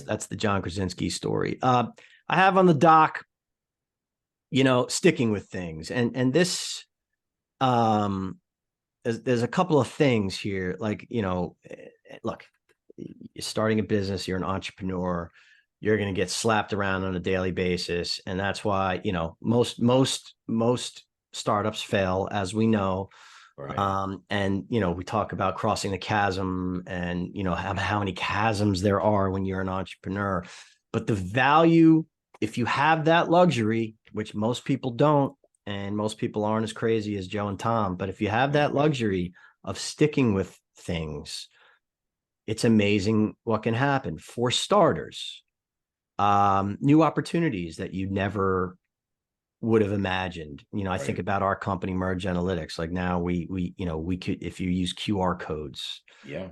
that's the John Krasinski story. I have on the dock, sticking with things, and this, there's a couple of things here. Like, look, you're starting a business, you're an entrepreneur, you're going to get slapped around on a daily basis, and that's why most startups fail, as we know. Right. And we talk about crossing the chasm, and how many chasms there are when you're an entrepreneur. But the value, if you have that luxury, which most people don't, and most people aren't as crazy as Joe and Tom, but if you have that luxury of sticking with things, it's amazing what can happen. For starters, new opportunities that you never would have imagined. I think about our company, MergedAnalytics. Like, now we could, if you use QR codes, Yeah.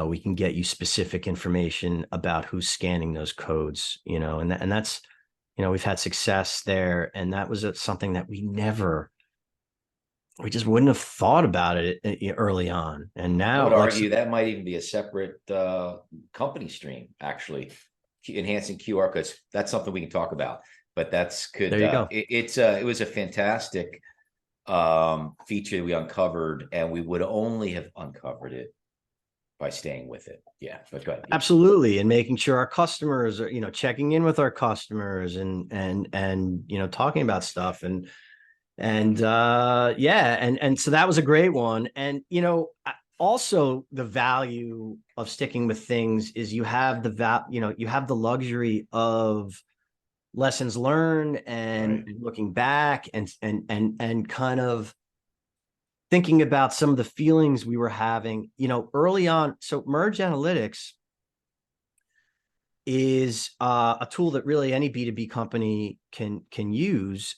we can get you specific information about who's scanning those codes, and that's, we've had success there. And that was something that we just wouldn't have thought about it early on. And I now, would like, argue that might even be a separate company stream, actually, enhancing QR codes. That's something we can talk about. But there you go. it was a fantastic feature we uncovered, and we would only have uncovered it by staying with it. Yeah, but go ahead. Yeah. Absolutely. And making sure our customers are, checking in with our customers, and talking about stuff, and so that was a great one. And also, the value of sticking with things is you have the luxury of lessons learned, and Right. looking back, and kind of thinking about some of the feelings we were having, early on. So MergedAnalytics is a tool that really any B2B company can use.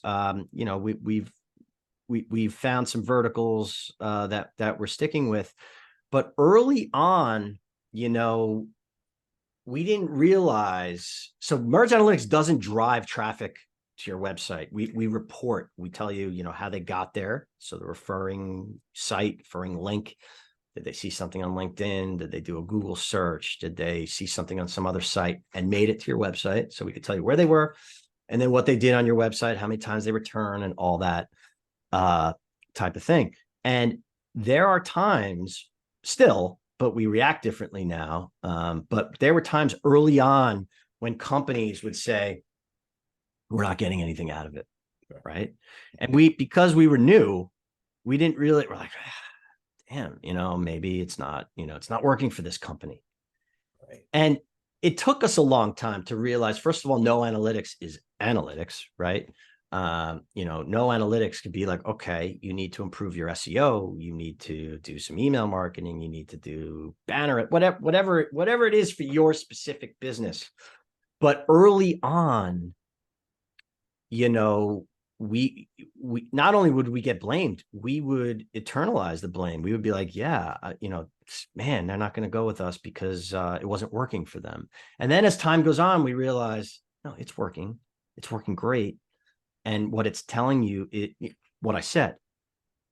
We've found some verticals that we're sticking with, but early on, we didn't realize. So MergedAnalytics doesn't drive traffic to your website. We report. We tell you, how they got there. So the referring site, referring link. Did they see something on LinkedIn? Did they do a Google search? Did they see something on some other site and made it to your website? So we could tell you where they were, and then what they did on your website, how many times they return, and all that type of thing. And there are times still, but we react differently now. But there were times early on when companies would say, we're not getting anything out of it. Right. And because we were new, we didn't really, we're like, damn, maybe it's not working for this company. Right. And it took us a long time to realize, first of all, no analytics is analytics, right? No analytics could be like, okay, you need to improve your SEO, you need to do some email marketing, you need to do banner, whatever it is for your specific business. But early on, we not only would we get blamed, we would internalize the blame. We would be like, yeah, man, they're not going to go with us because it wasn't working for them. And then as time goes on, we realize, no, it's working great. And what it's telling you, what I said.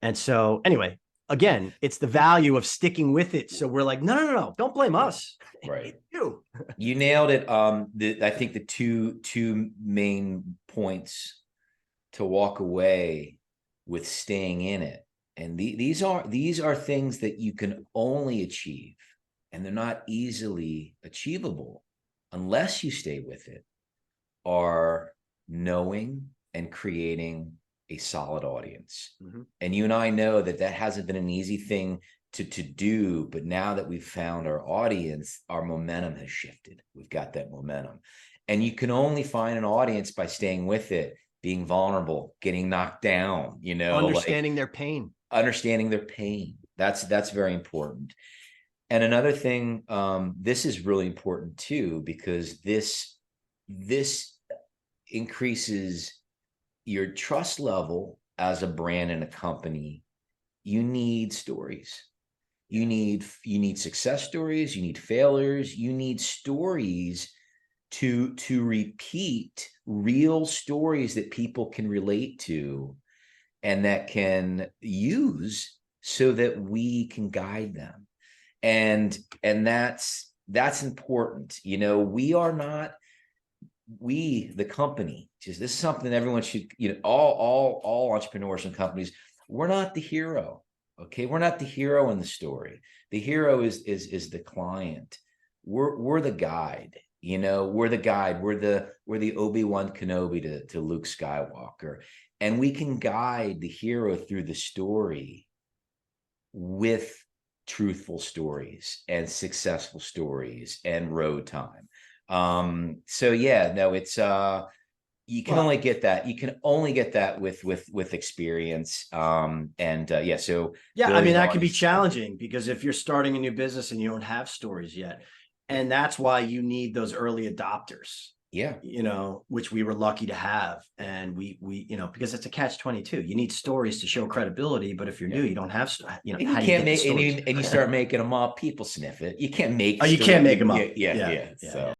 And so anyway, again, it's the value of sticking with it. So we're like, no, don't blame us. Right. You nailed it. I think the two main points to walk away with staying in it, and these are things that you can only achieve, and they're not easily achievable unless you stay with it, are knowing and creating a solid audience. And you and I know that hasn't been an easy thing to do, but now that we've found our audience, our momentum has shifted. We've got that momentum, and you can only find an audience by staying with it, being vulnerable, getting knocked down, understanding their pain. That's very important. And another thing, this is really important too, because this increases your trust level as a brand and a company. You need stories. You need success stories. You need failures. You need stories to repeat, real stories that people can relate to and that can use so that we can guide them. And that's that's important. You know, we are not, the company, just this is something everyone should, you know, all entrepreneurs and companies, we're not the hero. Okay. We're not the hero in the story. The hero is the client. We're the guide, you know, we're the guide. We're the Obi-Wan Kenobi to Luke Skywalker. And we can guide the hero through the story with truthful stories and successful stories and road time. So yeah, no, it's you can only get that. You can only get that with experience. Yeah, so yeah, I mean, that can be challenging because if you're starting a new business and you don't have stories yet, and that's why you need those early adopters. Yeah, you know, which we were lucky to have. And we, you know, because it's a catch-22. You need stories to show credibility, but if you're new, you don't have, you know, and how do you can't get the make stories? And you start making them up, people sniff it. You can't make Oh, you can't make them up. Yeah. So